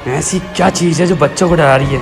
ऐसी क्या चीज़ है जो बच्चों को डरा रही है?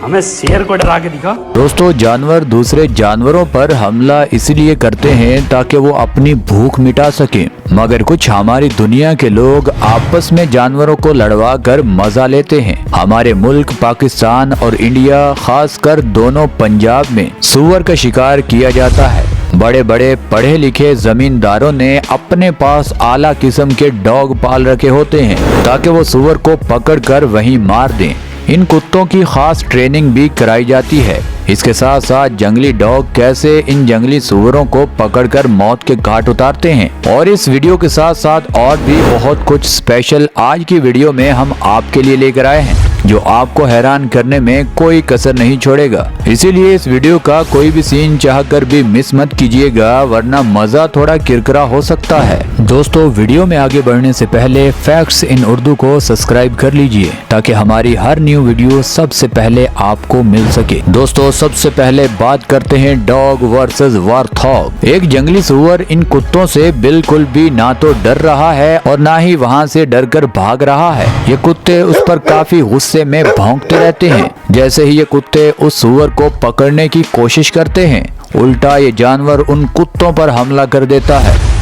हमें शेर को डरा के दिखा। दोस्तों, जानवर दूसरे जानवरों पर हमला इसलिए करते हैं ताकि वो अपनी भूख मिटा सकें, मगर कुछ हमारी दुनिया के लोग आपस में जानवरों को लड़वा कर मजा लेते हैं। हमारे मुल्क पाकिस्तान और इंडिया, खासकर दोनों पंजाब में सूअर का शिकार किया जाता है। बड़े बड़े पढ़े लिखे जमींदारों ने अपने पास आला किस्म के डॉग पाल रखे होते हैं ताकि वो सूअर को पकड़कर वहीं मार दें। इन कुत्तों की खास ट्रेनिंग भी कराई जाती है। इसके साथ साथ जंगली डॉग कैसे इन जंगली सूअरों को पकड़कर मौत के घाट उतारते हैं, और इस वीडियो के साथ साथ और भी बहुत कुछ स्पेशल आज की वीडियो में हम आपके लिए लेकर आए हैं, जो आपको हैरान करने में कोई कसर नहीं छोड़ेगा। इसीलिए इस वीडियो का कोई भी सीन चाहकर भी मिस मत कीजिएगा, वरना मजा थोड़ा किरकिरा हो सकता है। दोस्तों, वीडियो में आगे बढ़ने से पहले फैक्ट्स इन उर्दू को सब्सक्राइब कर लीजिए ताकि हमारी हर न्यू वीडियो सबसे पहले आपको मिल सके। दोस्तों, सबसे पहले बात करते हैं डॉग वर्सेस वार्थॉग। एक जंगली सूअर इन कुत्तों से बिल्कुल भी ना तो डर रहा है और ना ही वहाँ से डरकर भाग रहा है। ये कुत्ते उस पर काफी गुस्से में भौंकते रहते हैं। जैसे ही ये कुत्ते उस सूअर को पकड़ने की कोशिश करते हैं, उल्टा ये जानवर उन कुत्तों पर हमला कर देता है।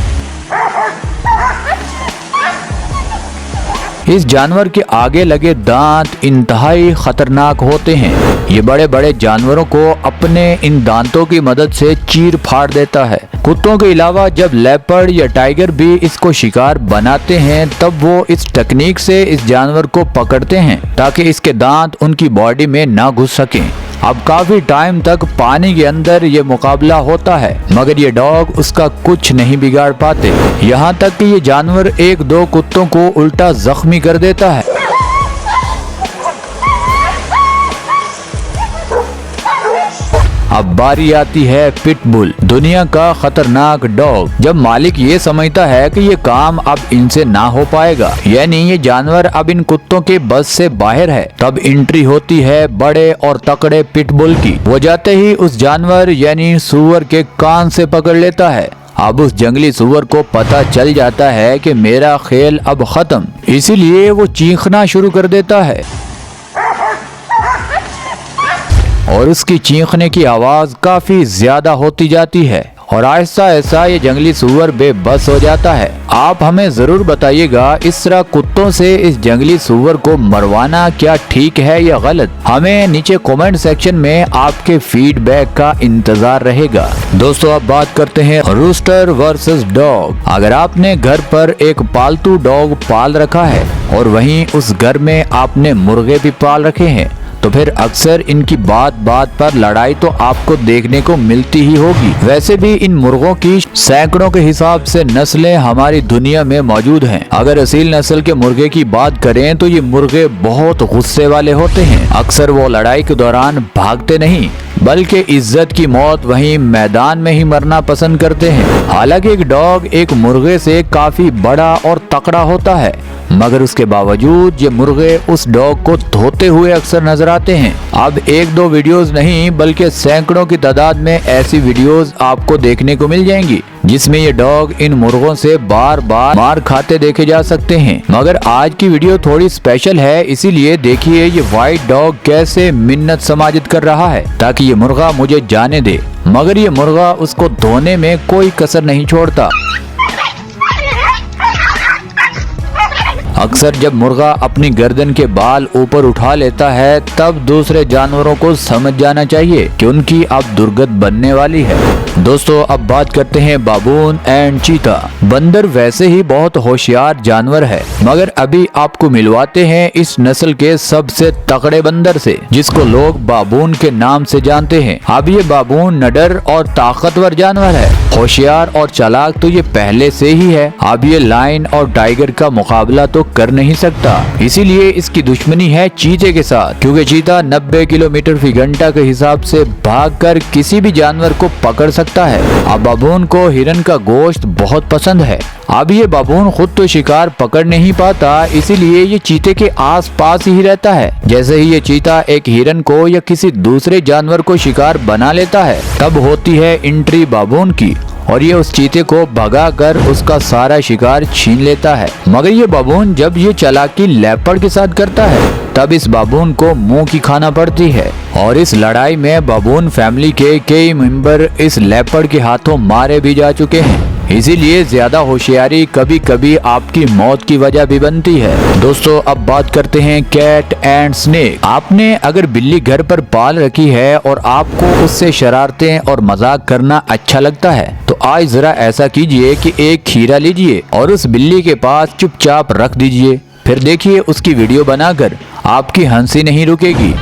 इस जानवर के आगे लगे दांत इंतहाई खतरनाक होते हैं। ये बड़े बड़े जानवरों को अपने इन दांतों की मदद से चीर फाड़ देता है। कुत्तों के अलावा जब लेपर्ड या टाइगर भी इसको शिकार बनाते हैं, तब वो इस टेक्निक से इस जानवर को पकड़ते हैं ताकि इसके दांत उनकी बॉडी में ना घुस सकें। अब काफी टाइम तक पानी के अंदर ये मुकाबला होता है, मगर ये डॉग उसका कुछ नहीं बिगाड़ पाते। यहाँ तक कि ये जानवर एक दो कुत्तों को उल्टा जख्मी कर देता है। अब बारी आती है पिटबुल, दुनिया का खतरनाक डॉग। जब मालिक ये समझता है कि ये काम अब इनसे ना हो पाएगा, यानी ये जानवर अब इन कुत्तों के बस से बाहर है, तब एंट्री होती है बड़े और तकड़े पिटबुल की। वो जाते ही उस जानवर यानी सूअर के कान से पकड़ लेता है। अब उस जंगली सूअर को पता चल जाता है कि मेरा खेल अब खत्म, इसीलिए वो चीखना शुरू कर देता है और उसकी चीखने की आवाज काफी ज्यादा होती जाती है और आहिस्ता आहिस्ता ये जंगली सूअर बेबस हो जाता है। आप हमें जरूर बताइएगा, इस तरह कुत्तों से इस जंगली सूअर को मरवाना क्या ठीक है या गलत? हमें नीचे कमेंट सेक्शन में आपके फीडबैक का इंतजार रहेगा। दोस्तों, अब बात करते हैं रूस्टर वर्सेस डॉग। अगर आपने घर पर एक पालतू डॉग पाल रखा है और वहीं उस घर में आपने मुर्गे भी पाल रखे हैं, तो फिर अक्सर इनकी बात बात पर लड़ाई तो आपको देखने को मिलती ही होगी। वैसे भी इन मुर्गों की सैकड़ों के हिसाब से नस्लें हमारी दुनिया में मौजूद हैं। अगर असील नस्ल के मुर्गे की बात करें तो ये मुर्गे बहुत गुस्से वाले होते हैं। अक्सर वो लड़ाई के दौरान भागते नहीं, बल्कि इज्जत की मौत वहीं मैदान में ही मरना पसंद करते हैं। हालांकि एक डॉग एक मुर्गे से काफी बड़ा और तकड़ा होता है, मगर उसके बावजूद ये मुर्गे उस डॉग को धोते हुए अक्सर नजर आते हैं। अब एक दो वीडियोस नहीं बल्कि सैकड़ों की तादाद में ऐसी वीडियोस आपको देखने को मिल जाएंगी जिसमें ये डॉग इन मुर्गों से बार बार मार खाते देखे जा सकते हैं। मगर आज की वीडियो थोड़ी स्पेशल है, इसीलिए देखिए ये व्हाइट डॉग कैसे मिन्नत समाजित कर रहा है ताकि ये मुर्गा मुझे जाने दे, मगर ये मुर्गा उसको धोने में कोई कसर नहीं छोड़ता। अक्सर जब मुर्गा अपनी गर्दन के बाल ऊपर उठा लेता है, तब दूसरे जानवरों को समझ जाना चाहिए कि उनकी अब दुर्गत बनने वाली है। दोस्तों, अब बात करते हैं बाबून एंड चीता। बंदर वैसे ही बहुत होशियार जानवर है, मगर अभी आपको मिलवाते हैं इस नस्ल के सबसे तगड़े बंदर से, जिसको लोग बाबून के नाम से जानते हैं। अब ये बाबून निडर और ताकतवर जानवर है। होशियार और चालाक तो ये पहले से ही है। अब ये लायन और टाइगर का मुकाबला तो कर नहीं सकता, इसीलिए इसकी दुश्मनी है चीते के साथ, क्योंकि चीता 90 किलोमीटर फी घंटा के हिसाब से भागकर किसी भी जानवर को पकड़ सकता है। अब बाबून को हिरन का गोश्त बहुत पसंद है। अब ये बाबून खुद तो शिकार पकड़ नहीं पाता, इसीलिए ये चीते के आस पास ही रहता है। जैसे ही ये चीता एक हिरन को या किसी दूसरे जानवर को शिकार बना लेता है, तब होती है एंट्री बाबून की और ये उस चीते को भगाकर उसका सारा शिकार छीन लेता है। मगर ये बाबून जब ये चालाकी लेपर्ड के साथ करता है तब इस बाबून को मुंह की खाना पड़ती है और इस लड़ाई में बाबून फैमिली के कई मेंबर इस लेपर्ड के हाथों मारे भी जा चुके हैं। इसीलिए ज्यादा होशियारी कभी कभी आपकी मौत की वजह भी बनती है। दोस्तों अब बात करते हैं कैट एंड स्नेक। आपने अगर बिल्ली घर पर पाल रखी है और आपको उससे शरारतें और मजाक करना अच्छा लगता है तो आज जरा ऐसा कीजिए कि एक खीरा लीजिए और उस बिल्ली के पास चुपचाप रख दीजिए। फिर देखिए उसकी वीडियो बनाकर आपकी हंसी नहीं रुकेगी।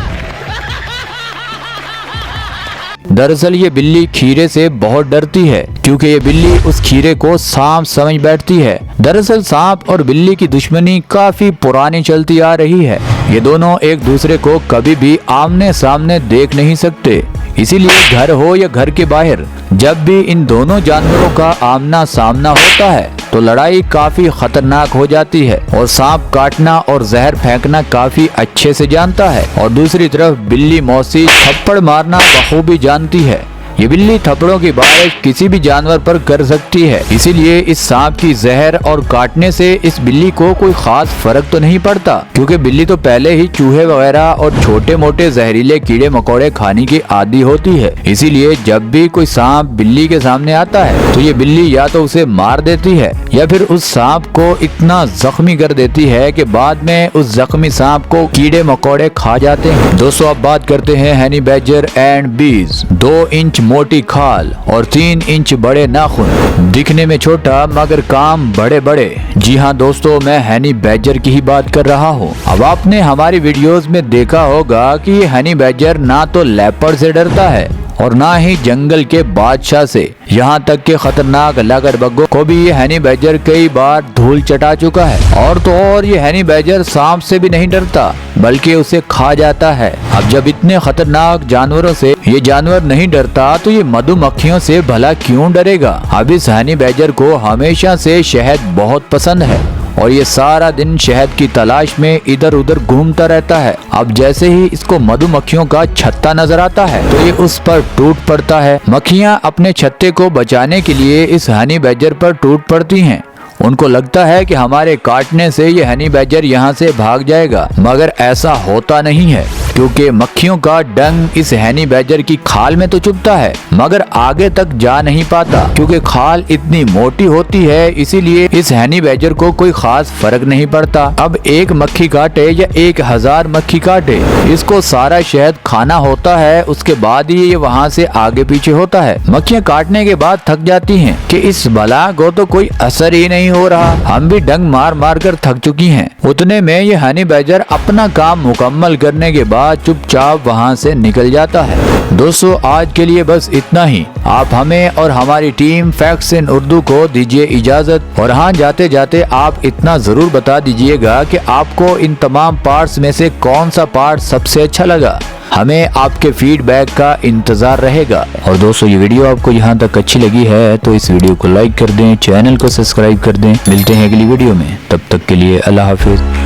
दरअसल ये बिल्ली खीरे से बहुत डरती है क्योंकि ये बिल्ली उस खीरे को सांप समझ बैठती है। दरअसल सांप और बिल्ली की दुश्मनी काफी पुरानी चलती आ रही है। ये दोनों एक दूसरे को कभी भी आमने सामने देख नहीं सकते। इसीलिए घर हो या घर के बाहर जब भी इन दोनों जानवरों का आमना सामना होता है तो लड़ाई काफी खतरनाक हो जाती है और सांप काटना और जहर फेंकना काफी अच्छे से जानता है और दूसरी तरफ बिल्ली मौसी थप्पड़ मारना बखूबी जानती है। ये बिल्ली थप्पड़ों की बारिश किसी भी जानवर पर कर सकती है। इसीलिए इस सांप की जहर और काटने से इस बिल्ली को कोई खास फर्क तो नहीं पड़ता क्योंकि बिल्ली तो पहले ही चूहे वगैरह और छोटे मोटे जहरीले कीड़े मकोड़े खाने की आदी होती है। इसीलिए जब भी कोई सांप बिल्ली के सामने आता है तो ये बिल्ली या तो उसे मार देती है या फिर उस सांप को इतना जख्मी कर देती है कि बाद में उस जख्मी सांप को कीड़े मकोड़े खा जाते हैं। दोस्तों अब बात करते हैं हनी बैडजर एंड बीज। 2 इंच मोटी खाल और 3 इंच बड़े नाखून, दिखने में छोटा मगर काम बड़े बड़े। जी हाँ दोस्तों, मैं हनी बैडजर की ही बात कर रहा हूँ। अब आपने हमारी वीडियोस में देखा होगा कि ये हनी बैडजर ना तो लेपर्ड से डरता है और ना ही जंगल के बादशाह से। यहाँ तक के खतरनाक लकड़बग्गों को भी ये हनी बैडजर कई बार धूल चटा चुका है। और तो और ये हनी बैडजर सांप से भी नहीं डरता बल्कि उसे खा जाता है। अब जब इतने खतरनाक जानवरों से ये जानवर नहीं डरता तो ये मधुमक्खियों से भला क्यों डरेगा। अब इस हनी बैडजर को हमेशा से शहद बहुत पसंद है और ये सारा दिन शहद की तलाश में इधर उधर घूमता रहता है। अब जैसे ही इसको मधुमक्खियों का छत्ता नजर आता है तो ये उस पर टूट पड़ता है। मक्खियाँ अपने छत्ते को बचाने के लिए इस हनी बैडजर पर टूट पड़ती हैं। उनको लगता है कि हमारे काटने से ये हनी बैडजर यहाँ से भाग जाएगा, मगर ऐसा होता नहीं है क्योंकि मक्खियों का डंग इस हनी बैडजर की खाल में तो चुभता है मगर आगे तक जा नहीं पाता क्योंकि खाल इतनी मोटी होती है। इसीलिए इस हनी बैडजर को कोई खास फर्क नहीं पड़ता। अब एक मक्खी काटे या 1000 मक्खी काटे, इसको सारा शहद खाना होता है, उसके बाद ही ये वहाँ से आगे पीछे होता है। मक्खियाँ काटने के बाद थक जाती हैं कि इस बला को तो कोई असर ही नहीं हो रहा, हम भी डंग मार मार कर थक चुकी हैं। उतने में ये हनी बैडजर अपना काम मुकम्मल करने के बाद चुपचाप वहाँ से निकल जाता है। दोस्तों आज के लिए बस इतना ही। आप हमें और हमारी टीम फैक्ट्स इन उर्दू को दीजिए इजाजत। और हाँ, जाते जाते आप इतना जरूर बता दीजिएगा कि आपको इन तमाम पार्ट्स में से कौन सा पार्ट सबसे अच्छा लगा। हमें आपके फीडबैक का इंतजार रहेगा। और दोस्तों ये वीडियो आपको यहाँ तक अच्छी लगी है तो इस वीडियो को लाइक कर दें, चैनल को सब्सक्राइब कर दें। मिलते हैं अगली वीडियो में, तब तक के लिए अल्लाह हाफिज।